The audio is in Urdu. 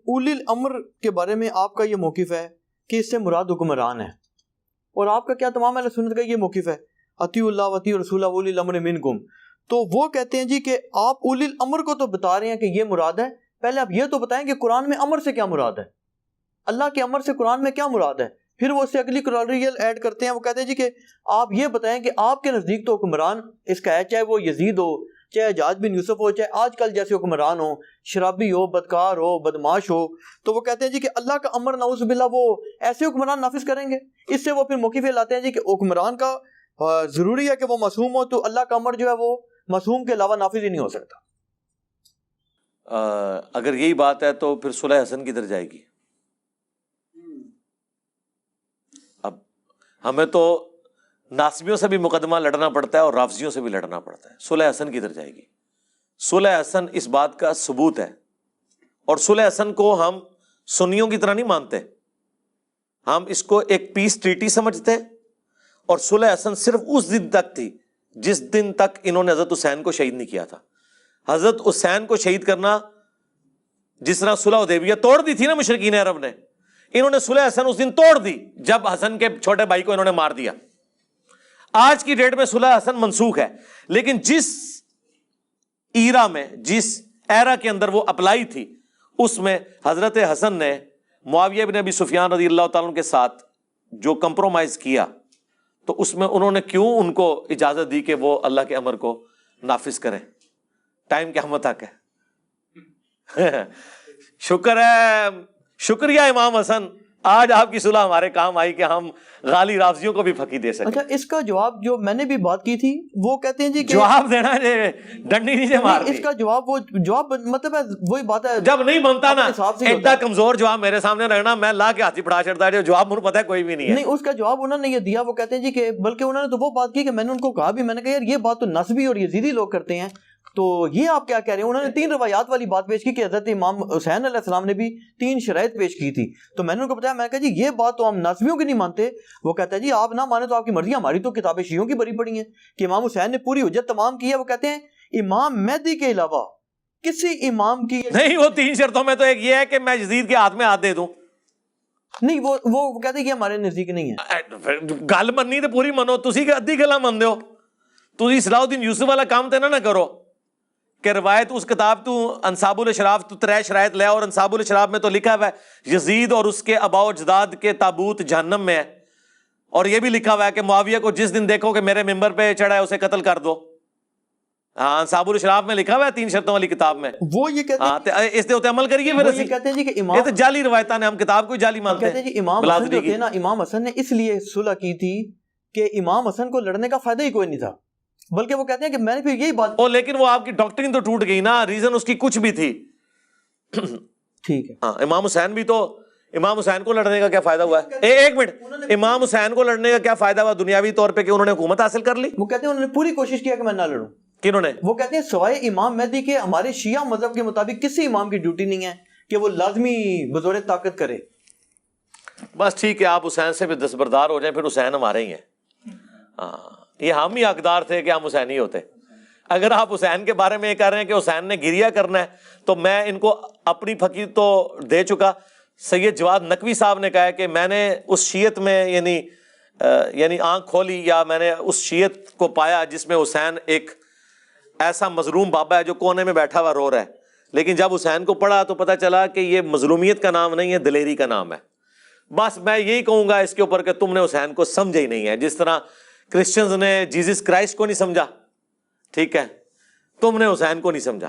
اولی الامر کے بارے میں آپ کا یہ موقف ہے کہ اس سے مراد حکمران ہے، اور آپ کا کیا تمام اہل سنت کا یہ موقف ہے اطیعوا اللہ واطیعوا الرسول واولی الامر منکم، تو وہ کہتے ہیں جی کہ آپ اولی الامر کو تو بتا رہے ہیں کہ یہ مراد ہے، پہلے آپ یہ تو بتائیں کہ قرآن میں امر سے کیا مراد ہے، اللہ کے امر سے قرآن میں کیا مراد ہے، پھر وہ اس سے اگلی کلوریل ایڈ کرتے ہیں، وہ کہتے ہیں جی کہ آپ یہ بتائیں کہ آپ کے نزدیک تو حکمران اس کا ہے، چاہے وہ یزید ہو، چاہے حجاج بن یوسف ہو، چاہے آج کل جیسے حکمران ہو، شرابی ہو، بدکار ہو، بدماش ہو، تو وہ کہتے ہیں جی کہ اللہ کا امر نعوذ باللہ وہ ایسے حکمران نافذ کریں گے۔ اس سے وہ پھر موقف لاتے ہیں جی کہ حکمران کا ضروری ہے کہ وہ معصوم ہو، تو اللہ کا امر جو ہے وہ معصوم کے علاوہ نافذ ہی نہیں ہو سکتا۔ اگر یہی بات ہے تو پھر صلح حسن کدھر جائے گی؟ اب ہمیں تو ناصبیوں سے بھی مقدمہ لڑنا پڑتا ہے اور رافضیوں سے بھی لڑنا پڑتا ہے، صلح حسن کدھر جائے گی؟ صلح حسن اس بات کا ثبوت ہے، اور صلح حسن کو ہم سنیوں کی طرح نہیں مانتے، ہم اس کو ایک پیس ٹریٹی سمجھتے، اور صلح حسن صرف اس دن تک تھی جس دن تک انہوں نے حضرت حسین کو شہید نہیں کیا تھا۔ حضرت حسین کو شہید کرنا، جس طرح صلح حدیبیہ توڑ دی تھی نا مشرکین عرب نے، انہوں نے صلح حسن اس دن توڑ دی جب حسن کے چھوٹے بھائی کو انہوں نے مار دیا۔ آج کی ڈیٹ میں صلح حسن منسوخ ہے، لیکن جس ایرا میں، جس ایرا کے اندر وہ اپلائی تھی، اس میں حضرت حسن نے معاویہ بن ابی سفیان رضی اللہ تعالیٰ عنہ کے ساتھ جو کمپرومائز کیا، تو اس میں انہوں نے کیوں ان کو اجازت دی کہ وہ اللہ کے امر کو نافذ کریں؟ ٹائم قیامت تک ہے۔ شکر ہے، شکریہ امام حسن، آج آپ کی صلح ہمارے کام آئی کہ ہم غالی رافضیوں کو بھی پھکی دے سکیں۔ اچھا، اس کا جواب جو میں نے بھی بات کی تھی، وہ کہتے ہیں جی کہ جواب دینا ہے، ڈنڈی نیچے مار دی۔ اس کا جواب، وہ جواب مطلب ہے وہی بات ہے، جب نہیں بنتا نا اتنا اتنا کمزور جواب میرے سامنے رہنا، میں لا کے ہاتھی پڑھا چڑھتا ہے، جواب مجھے پتا ہے کوئی بھی نہیں ہے۔ نہیں، اس کا جواب انہوں نے یہ دیا، وہ کہتے ہیں جی کہ بلکہ انہوں نے تو وہ بات کی کہ میں نے ان کو کہا بھی، میں نے کہا یار یہ بات تو نسبی اور یزیدی لوگ کرتے ہیں، تو یہ آپ کیا کہہ رہے ہیں؟ انہوں نے 3 روایات والی بات پیش کی کہ حضرت امام حسین علیہ السلام نے بھی 3 شرائط پیش کی تھی، تو میں نے ان کو بتایا، میں نے کہا جی یہ بات تو ہم نسبیوں کی نہیں مانتے۔ وہ کہتا ہے جی آپ نہ مانے تو آپ کی مرضی، ہماری تو کتابیں شیعوں کی بری پڑی ہیں کہ امام حسین نے پوری حجت تمام کی ہے۔ وہ کہتے ہیں امام مہدی کے علاوہ کسی امام کی نہیں، وہ 3 شرطوں میں تو ایک یہ ہے کہ میں یزید کے ہاتھ میں ہاتھ دے دوں، نہیں، وہ کہتے ہیں کہ ہمارے نزدیک نہیں ہے۔ گل مننی تو پوری منو، تسی کہ ادھی گلا من دیو، تسی صلاح الدین یوسف والا کام تے نہ کرو کہ روایت اس کتاب تو انصاب الاشراف تو 3 شرائط لے، اور انصاب الاشراف میں تو لکھا ہوا ہے یزید اور اس کے آباء و اجداد کے تابوت جہنم میں ہے، اور یہ بھی لکھا ہوا ہے کہ معاویہ کو جس دن دیکھو کہ میرے ممبر پہ چڑھا ہے اسے قتل کر دو۔ ہاں، انصاب الاشراف میں لکھا ہوا ہے 3 شرطوں والی کتاب میں، وہ یہ کہتے ہیں ہاں اس دے اوتے عمل کریے۔ پھر یہ کہتے ہیں جی کہ یہ امام تو جعلی روایتاں نے، ہم کتاب کو جعلی مانتے کہتے ہیں جی امام حسن جو تھے نا، امام حسن نے اس لیے صلح کی تھی کہ امام حسن کو لڑنے کا فائدہ ہی کوئی نہیں تھا، بلکہ وہ کہتے ہیں کہ میں نے پھر یہی بات لیکن وہ آپ کی ڈاکٹرین تو ٹوٹ گئی نا، ریزن اس کی کچھ بھی تھی۔ ٹھیک ہے، ہاں، امام حسین بھی تو، امام حسین کو لڑنے کا کیا فائدہ ہوا ہے؟ ایک منٹ، امام حسین کو لڑنے کا کیا فائدہ ہوا دنیاوی طور پہ کہ انہوں نے حکومت حاصل کر لی؟ وہ کہتے ہیں انہوں نے پوری کوشش کیا کہ میں نہ لڑوں۔ کنہوں نے؟ وہ کہتے ہیں سوائے امام مہدی کے ہمارے شیعہ مذہب کے مطابق کسی امام کی ڈیوٹی نہیں ہے کہ وہ لازمی بزور طاقت کرے۔ بس ٹھیک ہے، آپ حسین سے بھی دستبردار ہو جائیں، پھر حسین ہمارے ہی ہیں۔ ہاں، یہ ہم ہی حقدار تھے کہ ہم حسینی ہوتے۔ اگر آپ حسین کے بارے میں یہ کہہ رہے ہیں کہ حسین نے گریہ کرنا ہے، تو میں ان کو اپنی پھکی تو دے چکا۔ سید جواد نقوی صاحب نے کہا ہے کہ میں نے اس شیعت میں یعنی آنکھ کھولی، یا میں نے اس شیعت کو پایا جس میں حسین ایک ایسا مظلوم بابا ہے جو کونے میں بیٹھا ہوا رو رہا ہے، لیکن جب حسین کو پڑھا تو پتہ چلا کہ یہ مظلومیت کا نام نہیں ہے، دلیری کا نام ہے۔ بس میں یہی کہوں گا اس کے اوپر کہ تم نے حسین کو سمجھا ہی نہیں ہے، جس طرح کرسچنز نے جیزس کرائسٹ کو نہیں سمجھا، ٹھیک ہے، تم نے حسین کو نہیں سمجھا۔